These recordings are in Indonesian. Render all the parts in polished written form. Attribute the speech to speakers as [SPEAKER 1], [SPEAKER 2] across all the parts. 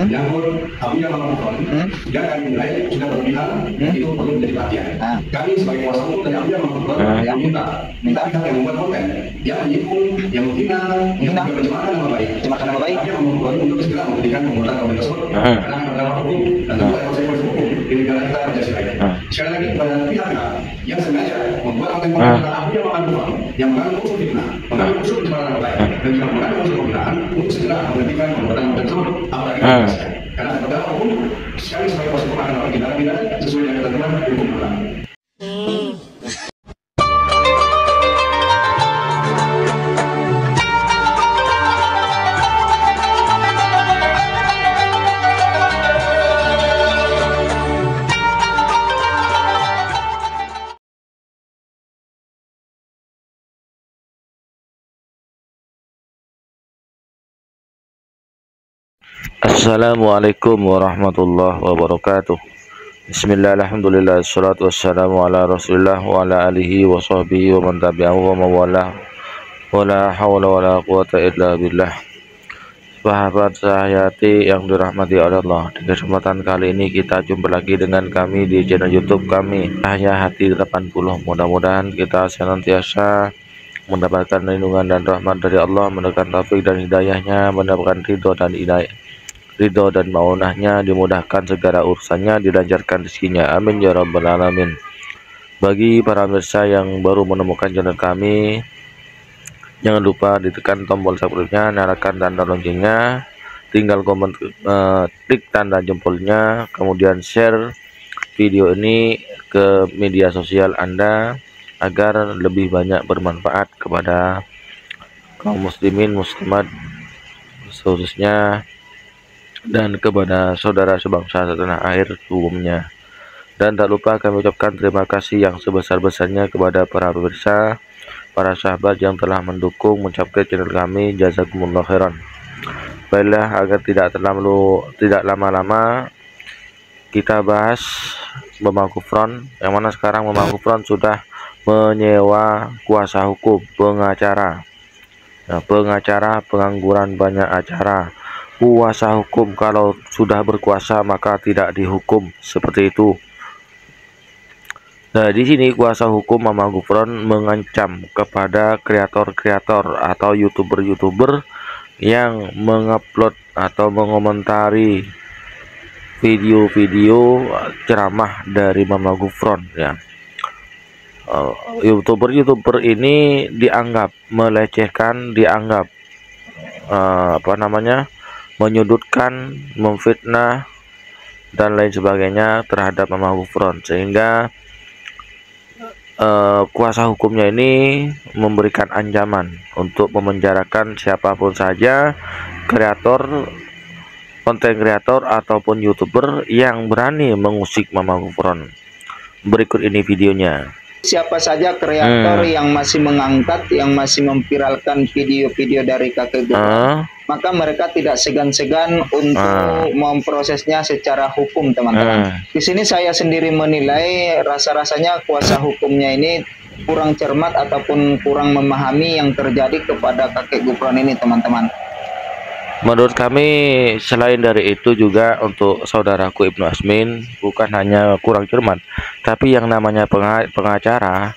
[SPEAKER 1] Menyangkut Abuya Mamagufuron yang kami nilai sudah berlebihan, itu perlu menjadi perhatian. Kami sebagai kuasa hukum dari Abuya Mamagufuron yang minta pihak yang membuat konten yang menyinggung, yang menghina, yang mencemarakan nama baik, Abuya Mamagufuron untuk segera menghentikan pembuatan konten tersebut karena adalah hukum dan tentu ada konsekuensi hukum di negara kita Pancasila ini. Sekali lagi kepada pihak-pihak yang sengaja membuat konten-konten tentang Abuya Mamagufuron yang mengandung unsur fitnah, mengandung unsur pencemaran nama baik, dan juga mengandung unsur penghinaan untuk segera menghentikan pembuatan konten tersebut. Karena dalam hukum sekali sebagai kuasa hukum akan melakukan tindakan pidana sesuai dengan ketentuan hukum berlaku.
[SPEAKER 2] Assalamualaikum warahmatullahi wabarakatuh. Bismillah, alhamdulillah, assalatu wassalamu ala rasulillah wa ala alihi wa sahbihi wa man tabi'ahu wa mawalah wa la hawla wa la quwata illa billah. Sahabat sahayati yang dirahmati oleh Allah, di kesempatan kali ini kita jumpa lagi dengan kami di channel YouTube kami Cahaya Hati 80. Mudah-mudahan kita senantiasa mendapatkan lindungan dan rahmat dari Allah, mendapatkan taufik dan hidayahnya, mendapatkan ridho dan maunahnya, dimudahkan segala urusannya, dilancarkan rezekinya, amin ya rabbal alamin. Bagi para pemirsa yang baru menemukan channel kami, jangan lupa ditekan tombol subscribe-nya, nyalakan tanda loncengnya, tinggal komen, klik tanda jempolnya, kemudian share video ini ke media sosial Anda agar lebih banyak bermanfaat kepada kaum muslimin muslimat khususnya dan kepada saudara sebangsa setanah air umumnya. Dan tak lupa kami ucapkan terima kasih yang sebesar-besarnya kepada para pemirsa, para sahabat yang telah mendukung mencapai channel kami. Jazakumullah khairan. Baiklah, agar tidak lama-lama kita bahas Mamagufuron, yang mana sekarang Mamagufuron sudah menyewa kuasa hukum, pengacara. Pengacara pengangguran banyak acara. Kuasa hukum kalau sudah berkuasa maka tidak dihukum, seperti itu. Nah, di sini kuasa hukum Mamagufuron mengancam kepada kreator-kreator atau youtuber-youtuber yang mengupload atau mengomentari video-video ceramah dari Mamagufuron, ya. Youtuber-youtuber ini dianggap melecehkan, dianggap menyudutkan, memfitnah dan lain sebagainya terhadap Mamagufuron, sehingga kuasa hukumnya ini memberikan ancaman untuk memenjarakan siapapun saja, kreator, konten kreator ataupun youtuber yang berani mengusik Mamagufuron. Berikut ini videonya.
[SPEAKER 3] Siapa saja kreator yang masih mengangkat, yang masih memviralkan video-video dari kakek Gufron, maka mereka tidak segan-segan untuk memprosesnya secara hukum, teman-teman. Di sini saya sendiri menilai rasa-rasanya kuasa hukumnya ini kurang cermat ataupun kurang memahami yang terjadi kepada kakek Gufron ini, teman-teman.
[SPEAKER 2] Menurut kami, selain dari itu juga untuk saudaraku Ibnu Asmin, bukan hanya kurang cermat, tapi yang namanya pengacara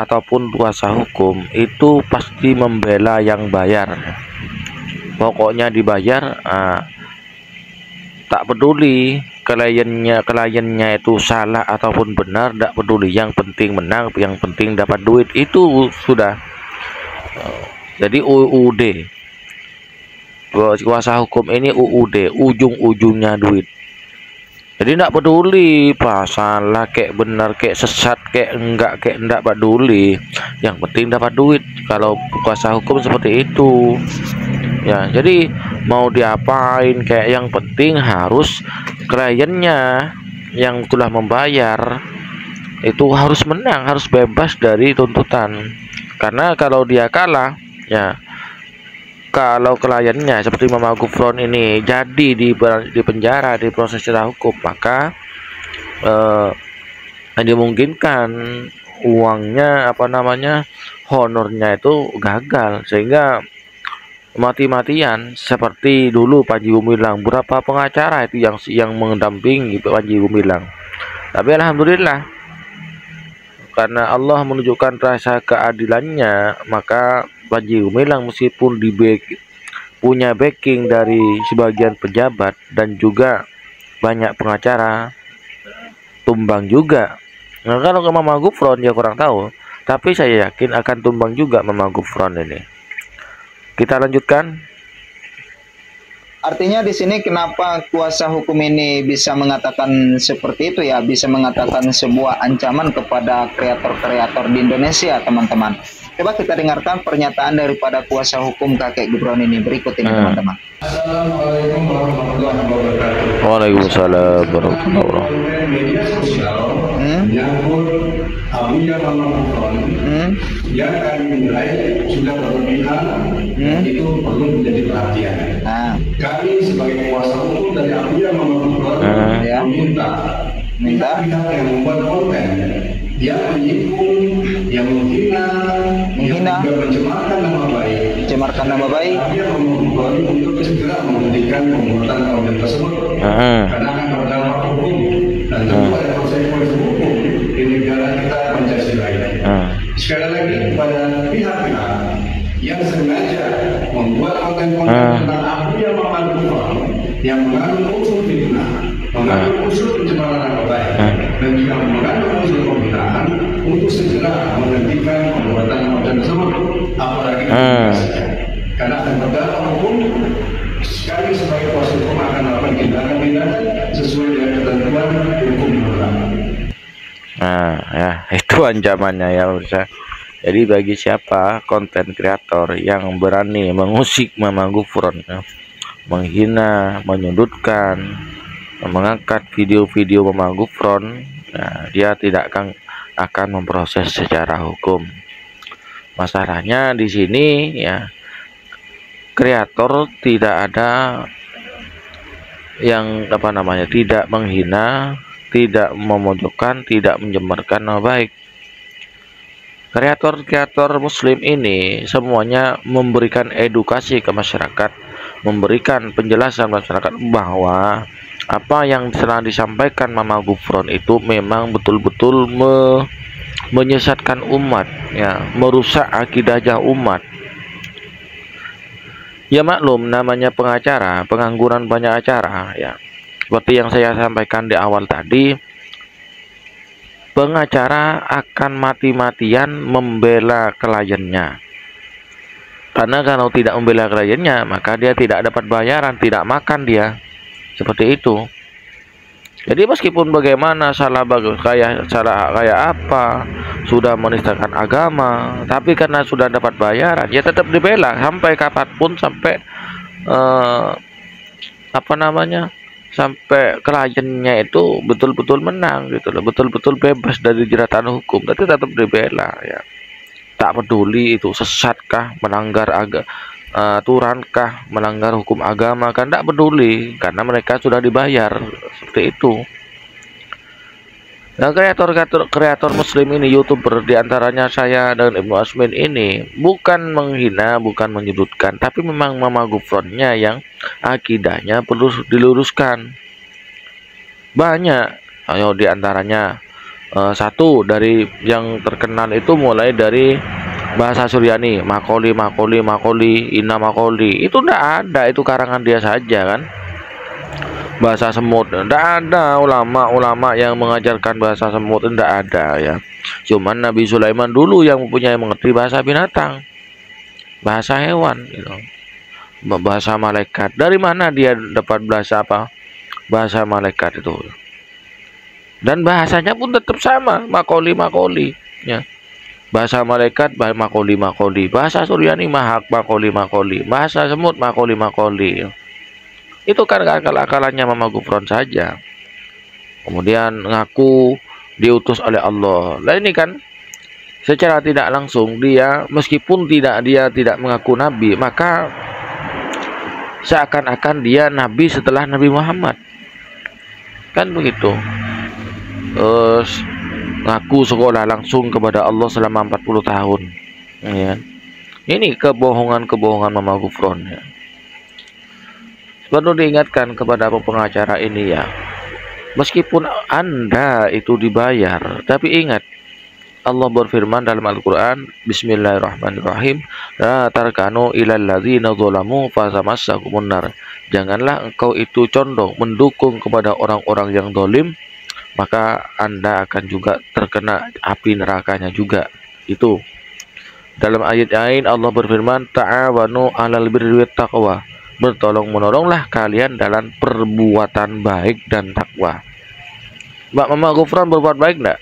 [SPEAKER 2] ataupun kuasa hukum itu pasti membela yang bayar. Pokoknya dibayar, tak peduli kliennya itu salah ataupun benar, tak peduli, yang penting menang, yang penting dapat duit, itu sudah. Jadi UUD, kuasa hukum ini UUD, ujung-ujungnya duit. Jadi tidak peduli salah kayak benar, kayak sesat, kayak enggak peduli, yang penting dapat duit. Kalau kuasa hukum seperti itu, ya. Jadi mau diapain, kayak yang penting harus kliennya yang telah membayar itu harus menang, harus bebas dari tuntutan. Karena kalau dia kalah, ya, kalau kliennya seperti Mamagufuron ini jadi di penjara, di proses secara hukum, maka dimungkinkan uangnya, honornya itu gagal, sehingga mati-matian seperti dulu Panji Gumilang. Berapa pengacara itu yang mendampingi Panji Gumilang. Tapi alhamdulillah, karena Allah menunjukkan rasa keadilannya, maka Panji Gumilang meskipun punya backing dari sebagian pejabat dan juga banyak pengacara, tumbang juga. Nah, kalau ke Mama Gufron ya kurang tahu, tapi saya yakin akan tumbang juga Mama Gufron ini. Kita lanjutkan.
[SPEAKER 3] Artinya di sini kenapa kuasa hukum ini bisa mengatakan seperti itu ya, bisa mengatakan sebuah ancaman kepada kreator-kreator di Indonesia, teman-teman. Coba kita dengarkan pernyataan daripada kuasa hukum kakek Gufron ini berikut ini, teman-teman.
[SPEAKER 1] Assalamualaikum warahmatullahi wabarakatuh.
[SPEAKER 2] Waalaikumsalam warahmatullahi wabarakatuh.
[SPEAKER 1] Media sosial menyangkut Abuya Mama Gufron yang kami menilai sudah berlebihan, itu perlu menjadi perhatian. Kami sebagai kuasa hukum dari Abuya Mama Gufron meminta pihak yang membuat konten yang menyinggung, yang menghina, yang juga mencemarkan nama baik, Abuya Mama Gufron untuk segera menghentikan pembuatan konten tersebut karena akan berdampak hukum dan tentu ada konsekuensi hukum di negara kita Pancasila ini. Sekali lagi kepada pihak-pihak yang sengaja membuat konten-konten tentang Abuya Mama Gufron yang mengandung unsur fitnah, mengandung unsur pencemaran nama baik, dan juga mengandung unsur pembinaan untuk segera menghentikan pembuatan konten tersebut, apalagi karena akan berdampak hukum. Sekali sebagai kuasa hukum akan melakukan tindakan-tindakan sesuai dengan ketentuan hukum berlaku.
[SPEAKER 2] Nah, ya itu ancamannya ya pemirsa. Jadi bagi siapa konten kreator yang berani mengusik Mama Gufron, menghina, menyudutkan, mengangkat video-video Mama Gufron, nah, dia tidak akan memproses secara hukum. Masalahnya di sini ya, kreator tidak ada yang tidak menghina, tidak memojokkan, tidak mencemarkan nama baik. Kreator-kreator muslim ini semuanya memberikan edukasi ke masyarakat, memberikan penjelasan masyarakat bahwa apa yang telah disampaikan Mama Gufron itu memang betul-betul menyesatkan umat, ya, merusak akidahnya umat. Ya maklum, namanya pengacara, pengangguran banyak acara, ya. Seperti yang saya sampaikan di awal tadi, pengacara akan mati-matian membela kliennya. Karena kalau tidak membela kliennya, maka dia tidak dapat bayaran, tidak makan dia. Seperti itu. Jadi meskipun bagaimana kayak apa, sudah menistakan agama, tapi karena sudah dapat bayaran, ya tetap dibela sampai kapanpun, sampai sampai kliennya itu betul-betul menang gitu loh, betul-betul bebas dari jeratan hukum, tapi tetap dibela ya. Tak peduli itu sesatkah, melanggar aturankah, melanggar hukum agama, kan tidak peduli karena mereka sudah dibayar. Seperti itu. Nah, kreator muslim ini, YouTuber diantaranya saya dan Ibnu Asmin ini bukan menghina, bukan menyudutkan, tapi memang Mama Gufronnya yang akidahnya perlu diluruskan. Banyak, ayo diantaranya satu dari yang terkenal itu mulai dari bahasa Suryani, makoli, ina makoli, itu ndak ada, itu karangan dia saja kan. Bahasa semut, ndak ada ulama yang mengajarkan bahasa semut, ndak ada ya. Cuman Nabi Sulaiman dulu yang mempunyai mengerti bahasa binatang, bahasa hewan gitu. Bahasa malaikat. Dari mana dia dapat bahasa apa? Bahasa malaikat itu. Dan bahasanya pun tetap sama, makoli ya. Bahasa malaikat makoli, bahasa Suryani makoli, bahasa semut makoli. Itu kan akal-akalannya Mama Gufron saja. Kemudian ngaku diutus oleh Allah. Lah ini kan secara tidak langsung dia, meskipun dia tidak mengaku nabi, maka seakan-akan dia nabi setelah Nabi Muhammad. Kan begitu. Ngaku sekolah langsung kepada Allah selama 40 tahun, ya. Ini kebohongan-kebohongan Mama Gufron ya. Perlu diingatkan kepada pengacara ini ya, meskipun Anda itu dibayar, tapi ingat Allah berfirman dalam Al-Quran, Bismillahirrahmanirrahim, la tarkanu ilal ladzina zalamu fasamassakumun nar. Janganlah engkau itu condong mendukung kepada orang-orang yang zalim, maka Anda akan juga terkena api nerakanya juga. Itu dalam ayat lain Allah berfirman, ta'awanu 'alal birri wat taqwa. Bertolong-menolonglah kalian dalam perbuatan baik dan takwa. Mbak Mama Gufron berbuat baik enggak?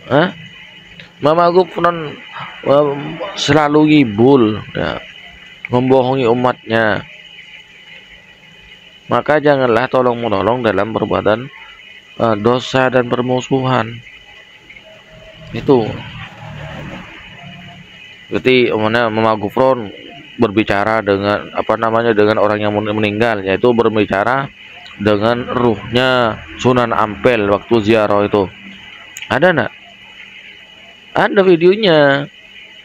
[SPEAKER 2] Hah? Mama Gufron selalu ngibul ya, membohongi umatnya. Maka janganlah tolong-menolong dalam perbuatan dosa dan permusuhan. Itu. Jadi Mama Gufron berbicara dengan dengan orang yang meninggal, yaitu berbicara dengan ruhnya Sunan Ampel waktu ziarah itu. Ada enggak? Ada videonya.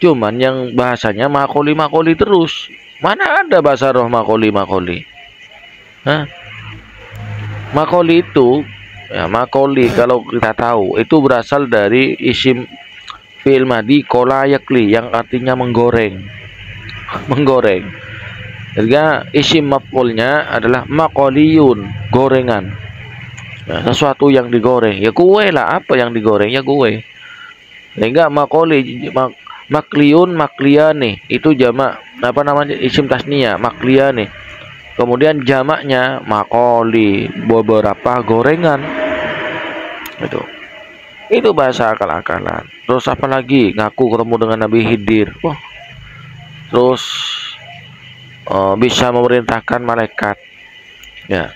[SPEAKER 2] Cuman yang bahasanya makoli terus. Mana ada bahasa roh makoli? Hah? Makoli itu ya, makoli kalau kita tahu itu berasal dari isim fi'il madi kola yakli yang artinya menggoreng. Jadi isim maf'ulnya adalah makoliyun, gorengan. Nah, sesuatu yang digoreng. Ya kue lah, apa yang digoreng? Ya kue. Sehingga makoli, makliyun, makliyane itu jamak isim tasniya, makliyane. Kemudian jamaknya makoli, beberapa gorengan. Itu bahasa akal-akalan. Terus apa lagi? Ngaku ketemu dengan Nabi Khidir. Wah. Terus bisa memerintahkan malaikat. Ya.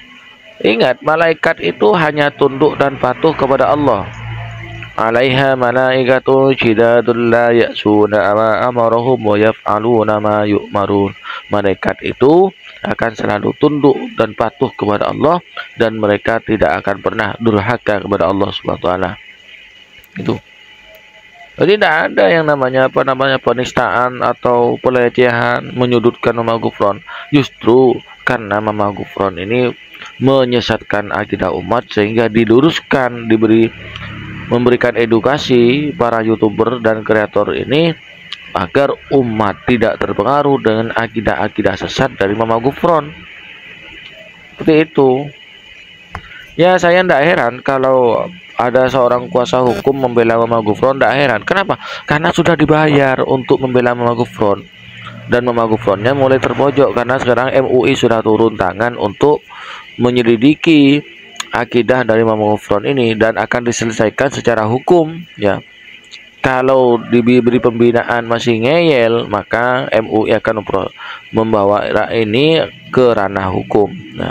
[SPEAKER 2] Ingat, malaikat itu hanya tunduk dan patuh kepada Allah. Alaiha malaikatu shidadul la ya'suna ma amarahum wa yaf'aluna ma yu'marun. Malaikat itu akan selalu tunduk dan patuh kepada Allah, dan mereka tidak akan pernah durhaka kepada Allah Subhanahu wa taala. Itu. Jadi tidak ada yang namanya penistaan atau pelecehan, menyudutkan Mama Gufron. Justru karena Mama Gufron ini menyesatkan akidah umat, sehingga diluruskan, memberikan edukasi para YouTuber dan kreator ini agar umat tidak terpengaruh dengan akidah-akidah sesat dari Mama Gufron. Seperti itu. Ya, saya tidak heran kalau ada seorang kuasa hukum membela Mama Gufron. Tidak heran. Kenapa? Karena sudah dibayar untuk membela Mama Gufron. Dan Mama Gufronnya mulai terpojok karena sekarang MUI sudah turun tangan untuk menyelidiki akidah dari Mama Gufron ini dan akan diselesaikan secara hukum. Ya, kalau diberi pembinaan masih ngeyel, maka MUI akan membawa ini ke ranah hukum. Nah,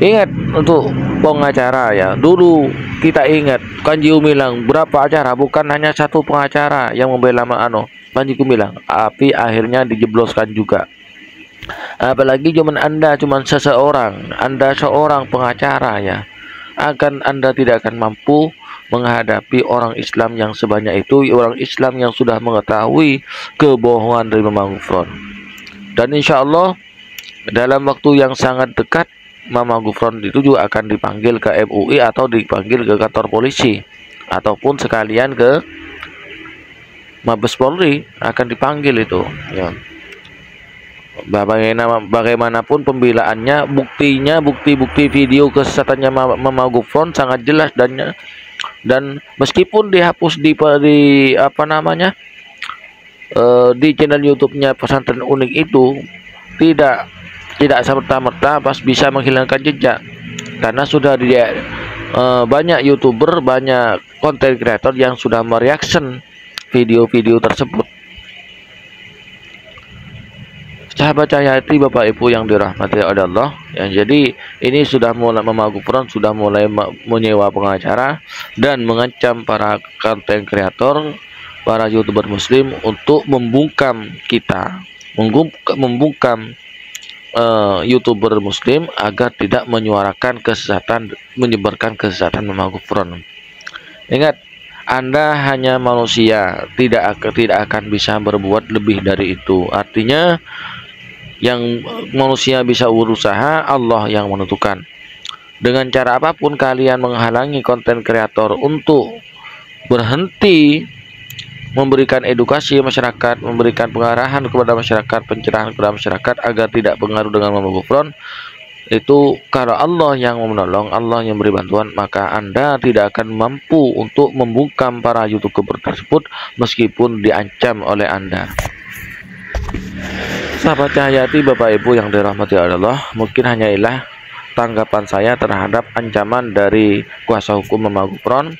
[SPEAKER 2] ingat untuk pengacara ya, dulu kita ingat Panji Gumilang berapa acara, bukan hanya satu pengacara yang membela Panji Gumilang, tapi akhirnya dijebloskan juga. Apalagi Anda seorang pengacara ya, Anda tidak akan mampu menghadapi orang Islam yang sebanyak itu, orang Islam yang sudah mengetahui kebohongan dari Mama Gufron. Dan insya Allah dalam waktu yang sangat dekat Mama Gufron itu juga akan dipanggil ke MUI atau dipanggil ke kantor polisi, ataupun sekalian ke Mabes Polri akan dipanggil itu ya. Bagaimanapun pembelaannya, bukti video kesesatannya Mama Gufron sangat jelas, dan meskipun dihapus di channel YouTube-nya Pesantren Unik itu tidak serta-merta pas bisa menghilangkan jejak, karena sudah banyak YouTuber, banyak konten kreator yang sudah mereaction video-video tersebut. Sahabat Cahyati, Bapak Ibu yang dirahmati oleh Allah ya, jadi ini sudah mulai Mama Gufron sudah mulai menyewa pengacara dan mengancam para konten kreator, para YouTuber muslim untuk membungkam YouTuber muslim agar tidak menyuarakan kesesatan, menyebarkan kesesatan Mama Gufron. Ingat, Anda hanya manusia, tidak akan bisa berbuat lebih dari itu. Artinya yang manusia bisa berusaha, Allah yang menentukan. Dengan cara apapun kalian menghalangi konten kreator untuk berhenti memberikan edukasi masyarakat, memberikan pengarahan kepada masyarakat, pencerahan kepada masyarakat agar tidak pengaruh dengan Muhammad Gufron, itu kalau Allah yang menolong, Allah yang beri bantuan, maka Anda tidak akan mampu untuk membungkam para YouTuber tersebut meskipun diancam oleh Anda. Sahabat Cahyati, Bapak Ibu yang dirahmati Allah, mungkin hanya inilah tanggapan saya terhadap ancaman dari kuasa hukum Muhammad Gufron,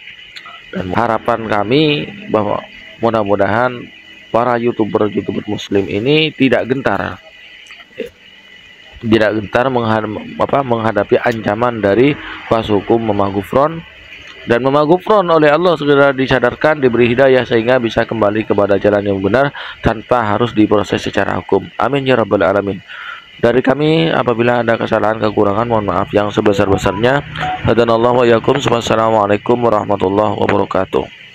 [SPEAKER 2] dan harapan kami bahwa mudah-mudahan para YouTuber Muslim ini tidak gentar menghadapi ancaman dari kuasa hukum Muhammad Gufron, dan Muhammad Gufron oleh Allah segera disadarkan, diberi hidayah sehingga bisa kembali kepada jalan yang benar tanpa harus diproses secara hukum. Amin ya rabbal alamin. Dari kami, apabila ada kesalahan kekurangan, mohon maaf yang sebesar-besarnya. Hadanallahu wa iyyakum. Wassalamualaikum warahmatullahi wabarakatuh.